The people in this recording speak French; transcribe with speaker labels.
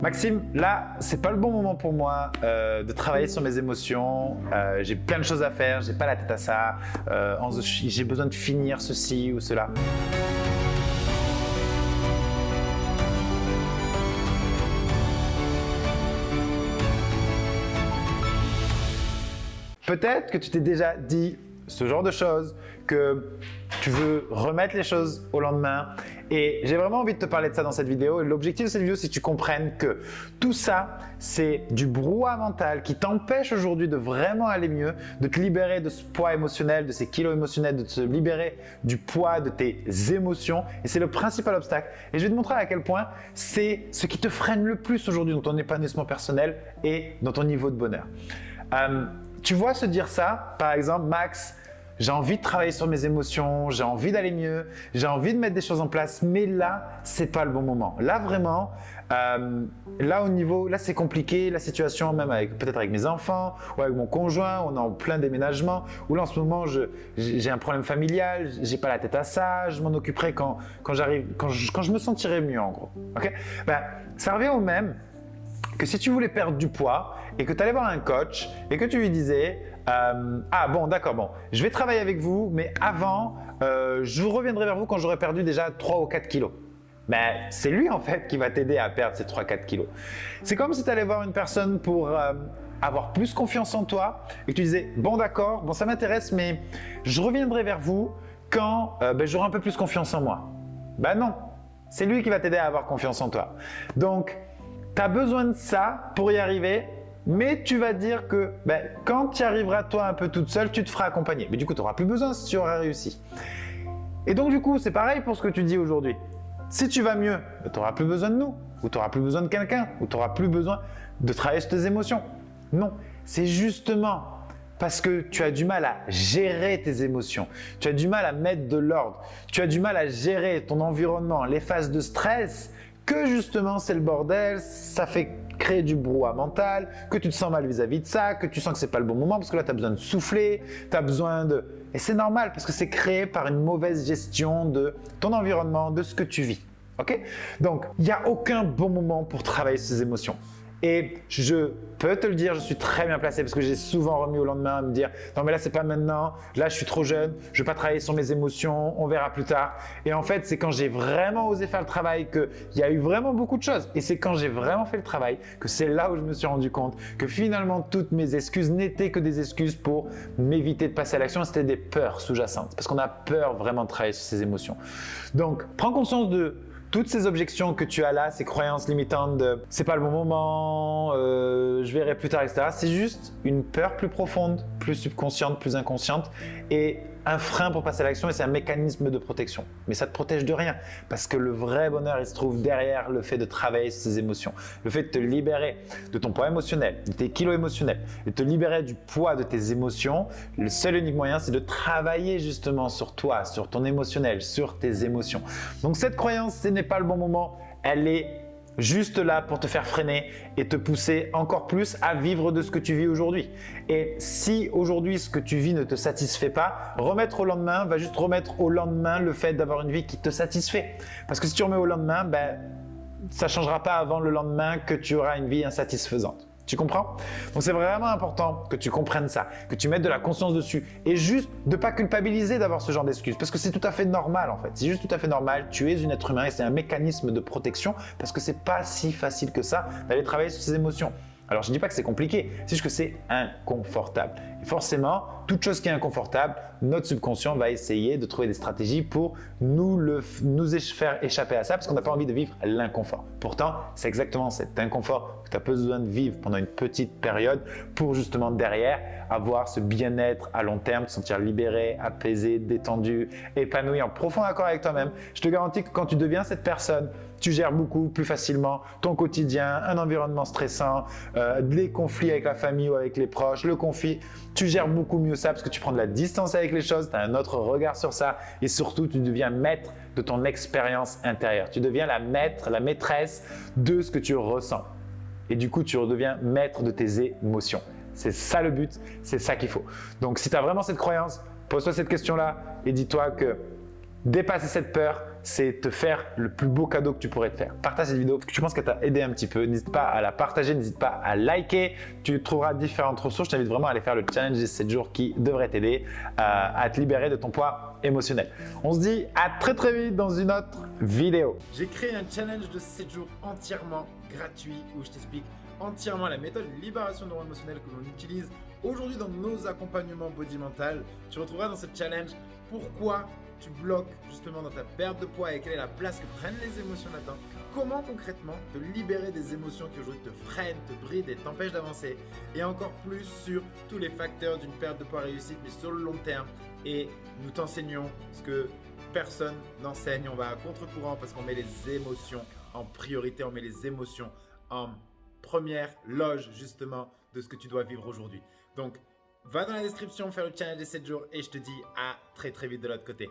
Speaker 1: Maxime, là, c'est pas le bon moment pour moi de travailler sur mes émotions. J'ai plein de choses à faire, j'ai pas la tête à ça. J'ai besoin de finir ceci ou cela. Peut-être que tu t'es déjà dit ce genre de choses, que tu veux remettre les choses au lendemain. Et j'ai vraiment envie de te parler de ça dans cette vidéo. Et l'objectif de cette vidéo, c'est que tu comprennes que tout ça, c'est du brouhaha mental qui t'empêche aujourd'hui de vraiment aller mieux, de te libérer de ce poids émotionnel, de ces kilos émotionnels, de te libérer du poids de tes émotions. Et c'est le principal obstacle. Et je vais te montrer à quel point c'est ce qui te freine le plus aujourd'hui dans ton épanouissement personnel et dans ton niveau de bonheur. Tu vois se dire ça, par exemple, Max, j'ai envie de travailler sur mes émotions, j'ai envie d'aller mieux, j'ai envie de mettre des choses en place, mais là, c'est pas le bon moment. Là, vraiment, là c'est compliqué, la situation, même peut-être avec mes enfants ou avec mon conjoint, on est en plein déménagement, ou là, en ce moment, j'ai un problème familial, j'ai pas la tête à ça, je m'en occuperai quand je me sentirai mieux, en gros. Okay? Ça revient au même que si tu voulais perdre du poids et que tu allais voir un coach et que tu lui disais je vais travailler avec vous, mais avant, je reviendrai vers vous quand j'aurai perdu déjà 3 ou 4 kilos. C'est lui en fait qui va t'aider à perdre ces 3-4 kilos. C'est comme si tu allais voir une personne pour avoir plus confiance en toi et que tu disais ça m'intéresse, mais je reviendrai vers vous quand j'aurai un peu plus confiance en moi. Non, c'est lui qui va t'aider à avoir confiance en toi. Donc, tu as besoin de ça pour y arriver, mais tu vas dire que quand tu y arriveras toi un peu toute seule, tu te feras accompagner. Mais du coup, tu n'auras plus besoin si tu auras réussi. Et donc du coup, c'est pareil pour ce que tu dis aujourd'hui. Si tu vas mieux, tu n'auras plus besoin de nous, ou tu n'auras plus besoin de quelqu'un, ou tu n'auras plus besoin de travailler sur tes émotions. Non, c'est justement parce que tu as du mal à gérer tes émotions, tu as du mal à mettre de l'ordre, tu as du mal à gérer ton environnement, les phases de stress, que justement c'est le bordel, ça fait créer du brouhaha mental, que tu te sens mal vis-à-vis de ça, que tu sens que c'est pas le bon moment parce que là tu as besoin de souffler, tu as besoin de… Et c'est normal parce que c'est créé par une mauvaise gestion de ton environnement, de ce que tu vis. Ok ? Donc, il n'y a aucun bon moment pour travailler ces émotions. Et je peux te le dire, je suis très bien placé parce que j'ai souvent remis au lendemain à me dire « Non mais là c'est pas maintenant, là je suis trop jeune, je ne vais pas travailler sur mes émotions, on verra plus tard. » Et en fait, c'est quand j'ai vraiment osé faire le travail qu'il y a eu vraiment beaucoup de choses. Et c'est quand j'ai vraiment fait le travail que c'est là où je me suis rendu compte que finalement toutes mes excuses n'étaient que des excuses pour m'éviter de passer à l'action. C'était des peurs sous-jacentes parce qu'on a peur vraiment de travailler sur ses émotions. Donc, prends conscience de toutes ces objections que tu as là, ces croyances limitantes de « c'est pas le bon moment, je verrai plus tard », etc. C'est juste une peur plus profonde, plus subconsciente, plus inconsciente et un frein pour passer à l'action et c'est un mécanisme de protection. Mais ça ne te protège de rien parce que le vrai bonheur, il se trouve derrière le fait de travailler sur ses émotions, le fait de te libérer de ton poids émotionnel, de tes kilos émotionnels, de te libérer du poids de tes émotions. Le seul et unique moyen, c'est de travailler justement sur toi, sur ton émotionnel, sur tes émotions. Donc cette croyance, ce n'est pas le bon moment, elle est juste là pour te faire freiner et te pousser encore plus à vivre de ce que tu vis aujourd'hui. Et si aujourd'hui ce que tu vis ne te satisfait pas, remettre au lendemain va juste remettre au lendemain le fait d'avoir une vie qui te satisfait. Parce que si tu remets au lendemain, ça ne changera pas avant le lendemain que tu auras une vie insatisfaisante. Tu comprends? Donc c'est vraiment important que tu comprennes ça, que tu mettes de la conscience dessus et juste de ne pas culpabiliser d'avoir ce genre d'excuses parce que c'est tout à fait normal en fait. C'est juste tout à fait normal, tu es un être humain et c'est un mécanisme de protection parce que c'est pas si facile que ça d'aller travailler sur ses émotions. Alors je ne dis pas que c'est compliqué, c'est juste que c'est inconfortable. Et forcément, toute chose qui est inconfortable, notre subconscient va essayer de trouver des stratégies pour nous faire échapper à ça parce qu'on n'a pas envie de vivre l'inconfort. Pourtant, c'est exactement cet inconfort que tu as besoin de vivre pendant une petite période pour justement derrière avoir ce bien-être à long terme, te sentir libéré, apaisé, détendu, épanoui, en profond accord avec toi-même. Je te garantis que quand tu deviens cette personne, tu gères beaucoup plus facilement ton quotidien, un environnement stressant, des conflits avec la famille ou avec les proches, le conflit. Tu gères beaucoup mieux ça parce que tu prends de la distance avec les choses, tu as un autre regard sur ça et surtout, tu deviens maître de ton expérience intérieure. Tu deviens la maîtresse de ce que tu ressens. Et du coup, tu redeviens maître de tes émotions. C'est ça le but, c'est ça qu'il faut. Donc, si tu as vraiment cette croyance, pose-toi cette question-là et dis-toi que dépasser cette peur, c'est te faire le plus beau cadeau que tu pourrais te faire. Partage cette vidéo parce que tu penses qu'elle t'a aidé un petit peu. N'hésite pas à la partager, n'hésite pas à liker. Tu trouveras différentes ressources. Je t'invite vraiment à aller faire le challenge des 7 jours qui devrait t'aider à te libérer de ton poids émotionnel. On se dit à très très vite dans une autre vidéo.
Speaker 2: J'ai créé un challenge de 7 jours entièrement gratuit où je t'explique entièrement la méthode de libération neuro-émotionnelle que l'on utilise aujourd'hui dans nos accompagnements body mental. Tu retrouveras dans ce challenge pourquoi tu bloques justement dans ta perte de poids et quelle est la place que prennent les émotions là-dedans. Comment concrètement te libérer des émotions qui aujourd'hui te freinent, te brident et t'empêchent d'avancer. Et encore plus sur tous les facteurs d'une perte de poids réussite mais sur le long terme. Et nous t'enseignons ce que personne n'enseigne. On va à contre-courant parce qu'on met les émotions en priorité, on met les émotions en première loge justement de ce que tu dois vivre aujourd'hui. Donc, va dans la description faire le challenge des 7 jours et je te dis à très très vite de l'autre côté.